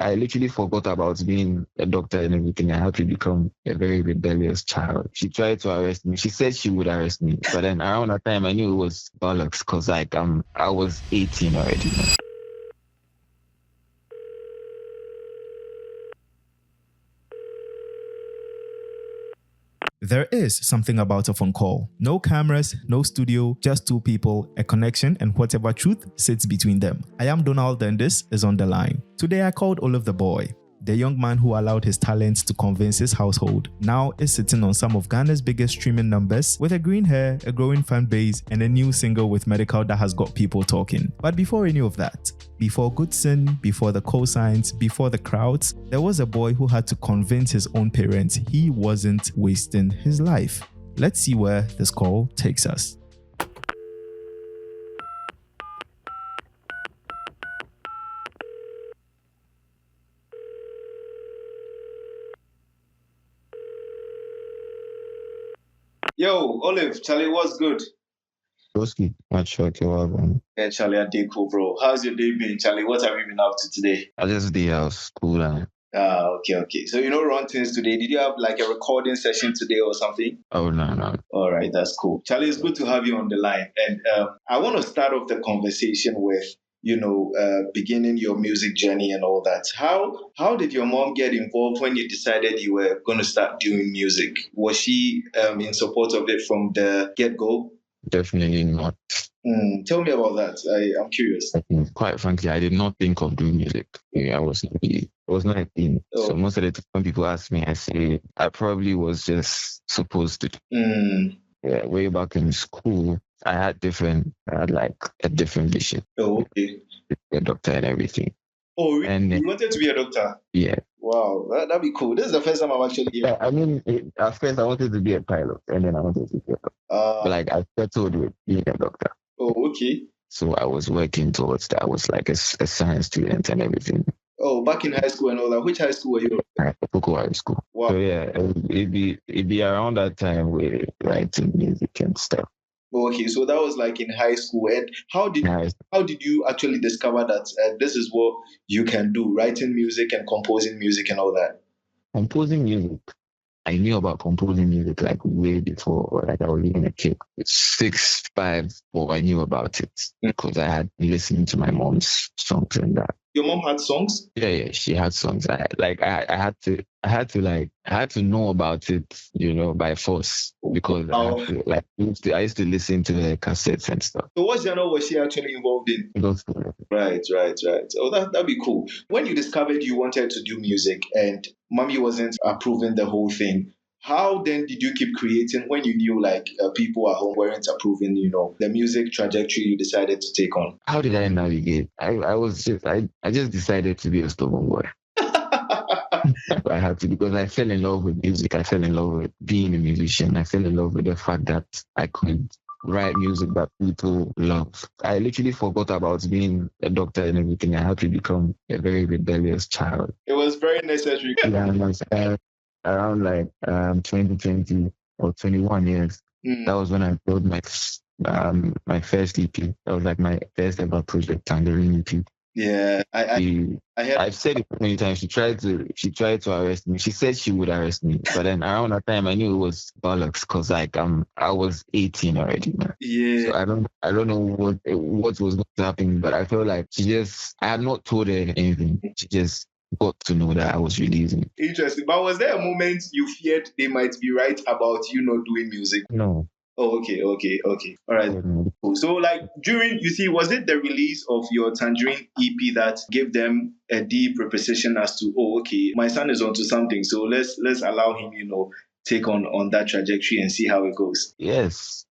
I literally forgot about being a doctor and everything. I had to become a very rebellious child. She tried to arrest me. She said she would arrest me, but then around that time I knew it was bollocks because like I was 18 already. There is something about a phone call. No cameras, no studio, just two people, a connection, and whatever truth sits between them. I am Donald and this is On The Line. Today I called Olivetheboy. The young man who allowed his talents to convince his household now is sitting on some of Ghana's biggest streaming numbers with a green hair, a growing fan base, and a new single with medical that has got people talking. But before any of that, before Goodsin, before the cosigns, before the crowds, there was a boy who had to convince his own parents he wasn't wasting his life. Let's see where this call takes us. Yo, Olive, Charlie, what's good? Broski, not sure okay, well, Yeah, Charlie, I did cool, bro. How's your day been, Charlie? What have you been up to today? I just did school and Okay. So run things today. Did you have like a recording session today or something? oh no. All right, that's cool. Charlie, it's good to have you on the line. And I want to start off the conversation with, beginning your music journey and all that. How did your mom get involved when you decided you were going to start doing music? Was she in support of it from the get-go? Definitely not. Tell me about that. I'm curious. Quite frankly, I did not think of doing music. I was not a thing. Oh. So most of the time when people ask me, I say I probably was just supposed to. Yeah, way back in school, I had like a different vision. Oh, okay. Be a doctor and everything. Oh, really? And You wanted to be a doctor? Yeah. Wow, that'd be cool. This is the first time I'm actually here. Yeah, I mean, at first I wanted to be a pilot, and then I wanted to be a doctor. But like I settled with being a doctor. Oh, okay. So I was working towards that. I was like a science student and everything. Oh, back in high school and all that. Which high school were you? Local high school. Wow. So yeah, it'd be around that time with writing music and stuff. Okay, so that was like in high school. And how did you actually discover that this is what you can do, writing music and composing music and all that? Composing music. I knew about composing music like way before, like I was even a kid. 6, 5, 4, I knew about it because I had been listening to my mom's songs and that. Your mom had songs? Yeah, she had songs. I had to know about it, by force because I used to listen to the cassettes and stuff. So what genre was she actually involved in? Right. Oh, that'd be cool. When you discovered you wanted to do music and mommy wasn't approving the whole thing, how then did you keep creating when you knew like people at home weren't approving, the music trajectory you decided to take on? How did I navigate? I just decided to be a stubborn boy. I had to because I fell in love with music. I fell in love with being a musician. I fell in love with the fact that I could write music that people love. I literally forgot about being a doctor and everything. I had to become a very rebellious child. It was very necessary. Yeah, around like 2020 or 21 years. That was when I wrote my first EP. That was like my first ever project, Tangerine EP. Yeah, I've said it many times. She tried to arrest me. She said she would arrest me, but then around that time I knew it was bollocks because like I was 18 already, man. Yeah. So I don't know what was going to happen, but I felt like I had not told her anything. She just got to know that I was releasing. Interesting. But was there a moment you feared they might be right about you not doing music? No. Oh, okay. All right. Cool. So, like, was it the release of your Tangerine EP that gave them a deep preposition as to, my son is onto something, so let's allow him, take on that trajectory and see how it goes? Yes.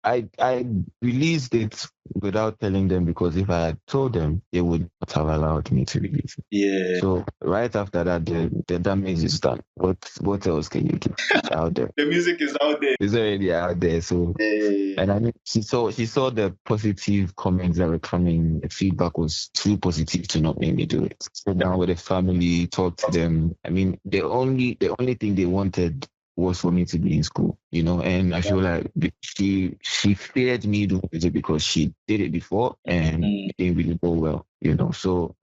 I released it without telling them because if I had told them, they would not have allowed me to release it. Yeah. So right after that, the damage is done. What else can you do? It's out there. The music is out there. It's already out there. So and I mean, she saw the positive comments that were coming. The feedback was too positive to not make me do it. Sit down with the family, talk to them. I mean, the only thing they wanted was for me to be in school, and I feel like she feared me doing it because she did it before and it didn't really go well, So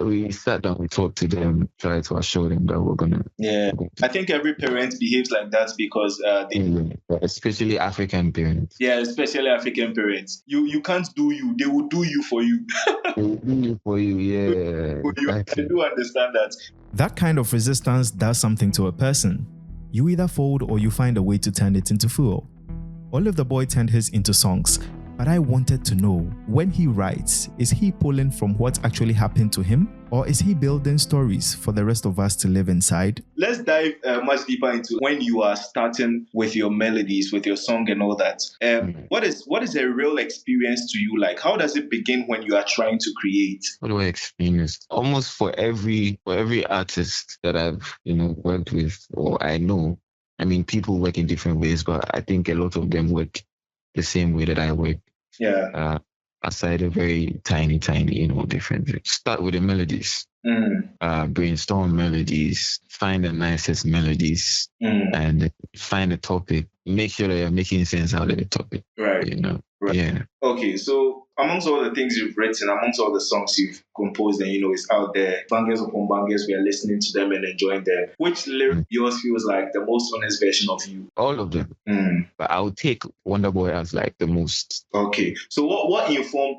we sat down, we talked to them, tried to assure them that we're gonna. Yeah, I think every parent behaves like that because especially African parents. Yeah, especially African parents. You can't do you; they will do you for you. They will do you for you, yeah. I do understand that. That kind of resistance does something to a person. You either fold or you find a way to turn it into fuel. Olivetheboy turned his into songs, but I wanted to know, when he writes, is he pulling from what actually happened to him, or is he building stories for the rest of us to live inside? Let's dive much deeper into when you are starting with your melodies, with your song and all that. What is a real experience to you like? How does it begin when you are trying to create? What do I experience? Almost for every artist that I've worked with or I know, I mean, people work in different ways, but I think a lot of them work the same way that I work. Yeah. Aside a very tiny, difference. Start with the melodies. Brainstorm melodies, find the nicest melodies, and find a topic. Make sure that you're making sense out of the topic. Right. Right. Yeah. Okay, so amongst all the things you've written, amongst all the songs you've composed and it's out there, bangers upon bangers, we are listening to them and enjoying them. Which lyric yours feels like the most honest version of you? All of them. But I'll take Wonderboy as like the most. Okay. So what informed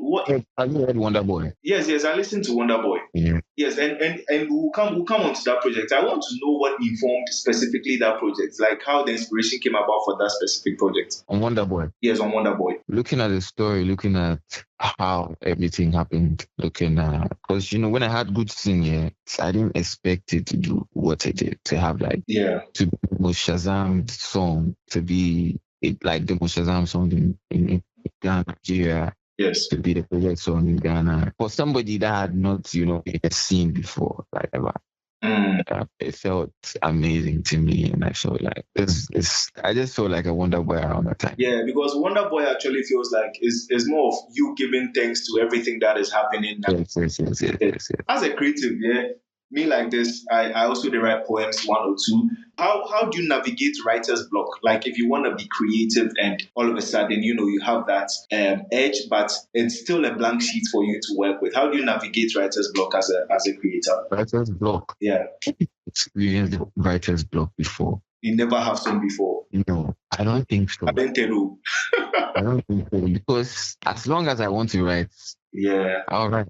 Have you heard Wonderboy? Yes, I listened to Wonderboy. Yeah. Yes, and we'll come onto that project. I want to know what informed specifically that project, like how the inspiration came about for that specific project. On Wonderboy? Yes, on Wonderboy. Looking at the story, looking at how everything happened, looking at, because when I had Goodsin, I didn't expect it to do what it did, to have to be the most Shazam song, to be like the most Shazam song in Ghana, Nigeria. Yes. To be the favorite song in Ghana. For somebody that had not, been seen before, like ever. It felt amazing to me, and I felt like I just felt like a Wonderboy around that time. Yeah, because Wonderboy actually feels like is more of you giving thanks to everything that is happening now. Yes. As a creative, me like this, I also write poems, one or two. How do you navigate writer's block? Like if you want to be creative and all of a sudden, you have that edge, but it's still a blank sheet for you to work with. How do you navigate writer's block as a creator? Writer's block? Yeah. Experienced writer's block before. You never have some before? No, I don't think so. I don't tell you. I don't think so, because as long as I want to write, I'll write.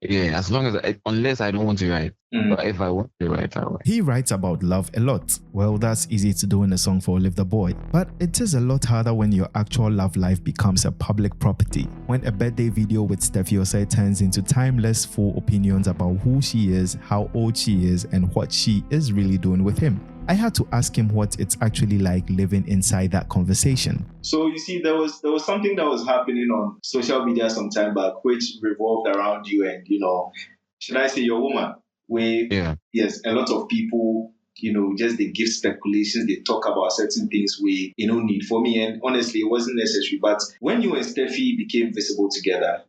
Yeah, as long as unless I don't want to write. But if I want to write, I'll write. He writes about love a lot. Well, that's easy to do in a song for Olivetheboy. But it is a lot harder when your actual love life becomes a public property. When a birthday video with Steffi Osei turns into timeless full opinions about who she is, how old she is, and what she is really doing with him. I had to ask him what it's actually like living inside that conversation. So you see, there was something that was happening on social media some time back, which revolved around you and, should I say your woman? Yes, a lot of people, just they give speculations, they talk about certain things we, need. For me, and honestly, it wasn't necessary. But when you and Steffi became visible together,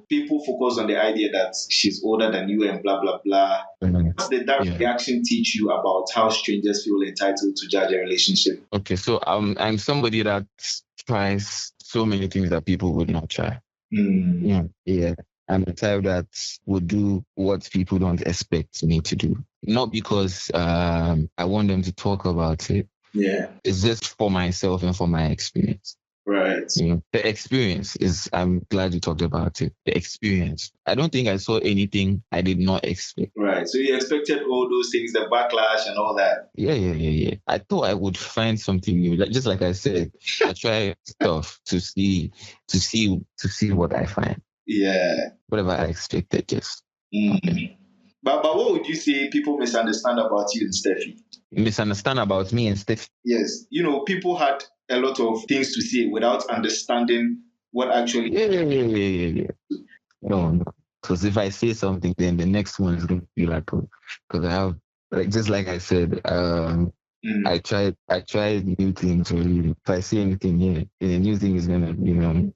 people focus on the idea that she's older than you and blah, blah, blah. What did that reaction teach you about how strangers feel entitled to judge a relationship? Okay, so I'm somebody that tries so many things that people would not try. Yeah. I'm the type that would do what people don't expect me to do. Not because I want them to talk about it. Yeah. It's just for myself and for my experience. Right. The experience is, I'm glad you talked about it. The experience. I don't think I saw anything I did not expect. Right. So you expected all those things, the backlash and all that. Yeah. I thought I would find something new. Just like I said, I try stuff to see what I find. Yeah. Whatever I expected, just. But what would you say people misunderstand about you and Steffi? Misunderstand about me and Steffi? Yes. People had a lot of things to say without understanding what actually... Yeah. No. Because if I say something, then the next one is going to be like, because I have, just like I said, I tried new things. Really. If I say anything, then the new thing is going to,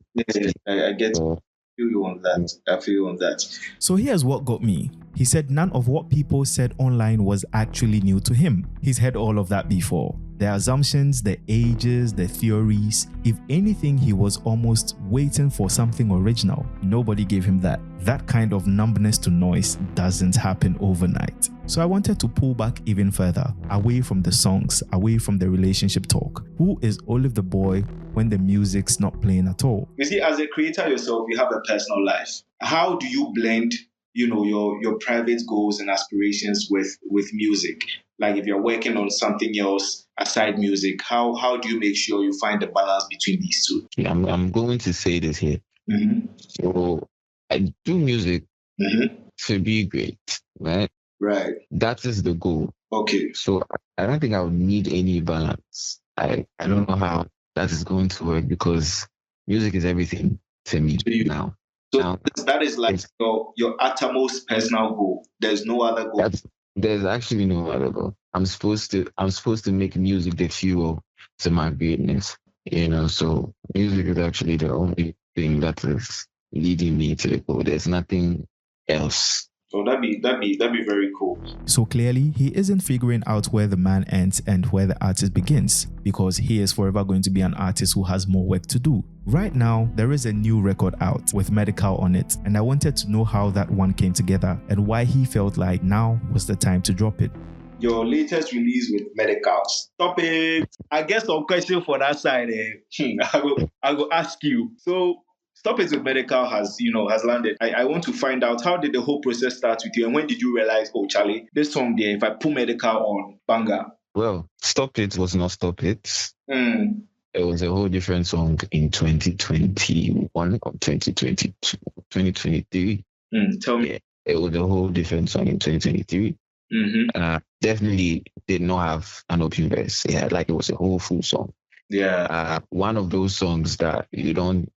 I get it. you on that. I feel you on that. So here's what got me. He said none of what people said online was actually new to him. He's heard all of that before. The assumptions, the ages, the theories. If anything, he was almost waiting for something original. Nobody gave him that. That kind of numbness to noise doesn't happen overnight. So I wanted to pull back even further, away from the songs, away from the relationship talk. Who is Olivetheboy when the music's not playing at all? You see, as a creator yourself, you have a personal life. How do you blend, your private goals and aspirations with music? Like if you're working on something else aside music, how do you make sure you find the balance between these two? I'm going to say this here. Mm-hmm. So I do music to be great, right? Right. That is the goal. Okay. So I don't think I would need any balance. I don't know how that is going to work because music is everything to me now. So that is like your uttermost personal goal. There's no other goal. There's actually no other goal. I'm supposed to make music the fuel to my greatness. So music is actually the only thing that is leading me to the goal. There's nothing else. So that'd be very cool. So clearly, he isn't figuring out where the man ends and where the artist begins, because he is forever going to be an artist who has more work to do. Right now, there is a new record out with Medical on it, and I wanted to know how that one came together and why he felt like now was the time to drop it. Your latest release with Medical. Stop it. I guess some question for that side. I will ask you. So Stop It with Medical has landed. I want to find out, how did the whole process start with you, and when did you realize, oh Charlie, this song there, if I put Medical on, banger? Well, Stop It was not Stop It. It was a whole different song in 2021 or 2022, 2023. Tell me. Yeah, it was a whole different song in 2023. Definitely did not have an open verse. Yeah, like it was a whole full song. Yeah. One of those songs that you don't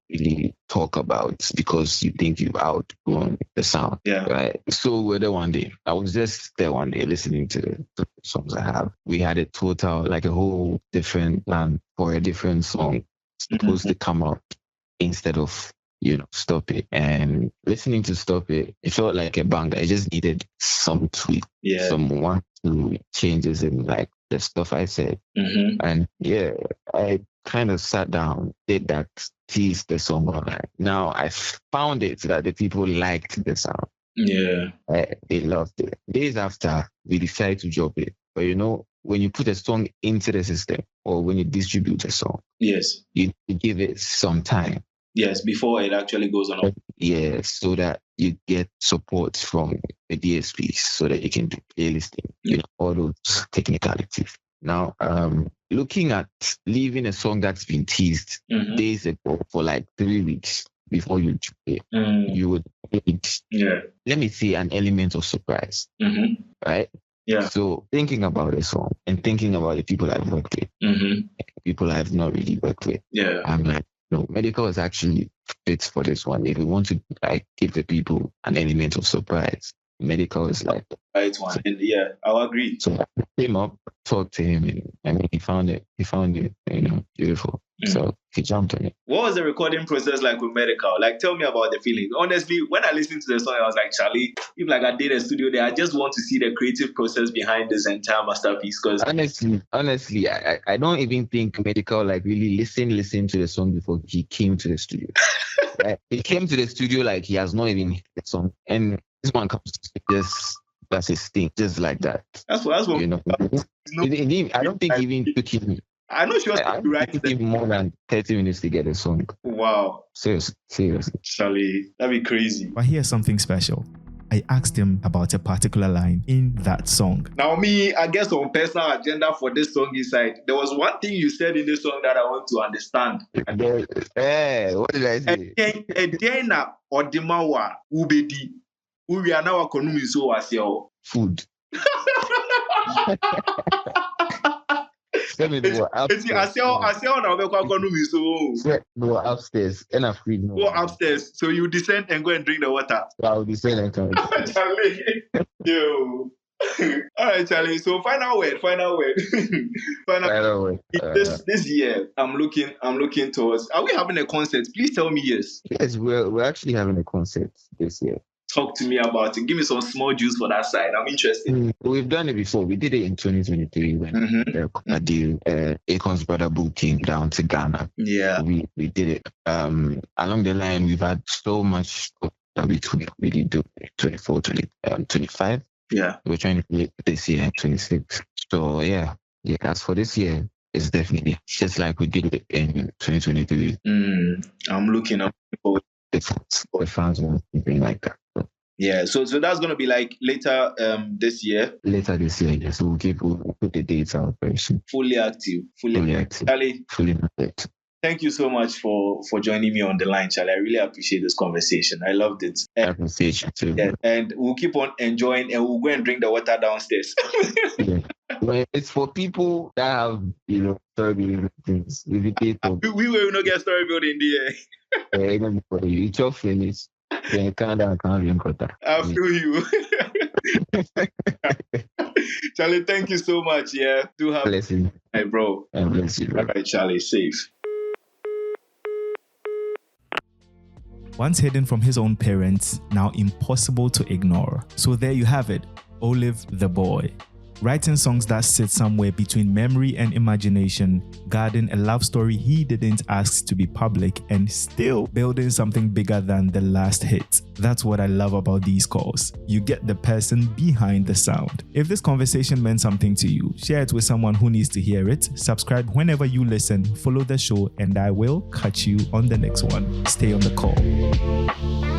really talk about because you think you've outgrown the sound. Yeah. Right. So we're there one day. I was just there one day listening to the songs I have. We had a total, like a whole different plan for a different song supposed to come out instead of, Stop It. And listening to Stop It, it felt like a banger. It just needed some tweak, some 1-2 changes in like the stuff I said. And yeah, I kind of sat down, did that, teased the song online. Now I found it that the people liked the sound. Yeah. They loved it. Days after, we decided to drop it. But when you put a song into the system or when you distribute a song, yes, you give it some time. Yes, before it actually goes on. Yeah, so that you get support from the DSPs so that you can do playlisting, all those technicalities. Now, looking at leaving a song that's been teased days ago for like 3 weeks before you play it, you would need, let me see, an element of surprise, right? Yeah. So thinking about a song and thinking about the people I've worked with, people I've not really worked with, I'm like, no, Medical is actually fit for this one. If we want to give the people an element of surprise, Medical is like the right one. And I'll agree. So I came up, talked to him, and he found it, beautiful. So he jumped on it. What was the recording process like with Medical? Like, tell me about the feeling. Honestly, when I listened to the song, I was like, Charlie, if like I did a studio there, I just want to see the creative process behind this entire masterpiece. Because honestly, I don't even think Medical like really listened to the song before he came to the studio. He came to the studio like he has not even hit the song, and this one comes to that's his thing, just like that. That's what I don't think he even took him. I know she was right. It took him more than 30 minutes to get a song. Wow. Seriously. Charlie, that'd be crazy. But here's something special. I asked him about a particular line in that song. Now, I guess on personal agenda for this song inside, there was one thing you said in this song that I want to understand. What did I say? Edena Odimawa Ubedi. We are now economy so as your food. Tell me the upstairs. No, upstairs. Go upstairs. So you descend and go and drink the water. So I'll descend and come. Charlie. Yo. All right, Charlie. So final word. Final Word. This year, I'm looking towards. Are we having a concert? Please tell me yes. Yes, we're actually having a concert this year. Talk to me about it. Give me some small juice for that side. I'm interested. We've done it before. We did it in 2023 when Akon's brother Boo came down to Ghana. Yeah, we did it. Along the line, we've had so much that we really do 24, 25. Yeah, we're trying to play this year 26. So yeah. As for this year, it's definitely just like we did it in 2023. I'm looking up for the fans want something like that. Yeah, so that's gonna be like later this year. Later this year, yes. We'll put the dates out very soon. Fully active. Charlie, fully active. Thank you so much for joining me on the line, Charlie. I really appreciate this conversation. I loved it. I appreciate you too. Yeah, and we'll keep on enjoying, and we'll go and drink the water downstairs. Yeah. Well, it's for people that have, story things. We will not get story building there. Even for you, it's your finish. Then can't I feel you. Charlie, thank you so much. Yeah, do have blessing. Hey, bro. Bless you, bro. All right, Charlie, safe. Once hidden from his own parents, now impossible to ignore. So there you have it, Olivetheboy. Writing songs that sit somewhere between memory and imagination, guarding a love story he didn't ask to be public, and still building something bigger than the last hit. That's what I love about these calls. You get the person behind the sound. If this conversation meant something to you, share it with someone who needs to hear it. Subscribe whenever you listen, follow the show, and I will catch you on the next one. Stay on the call.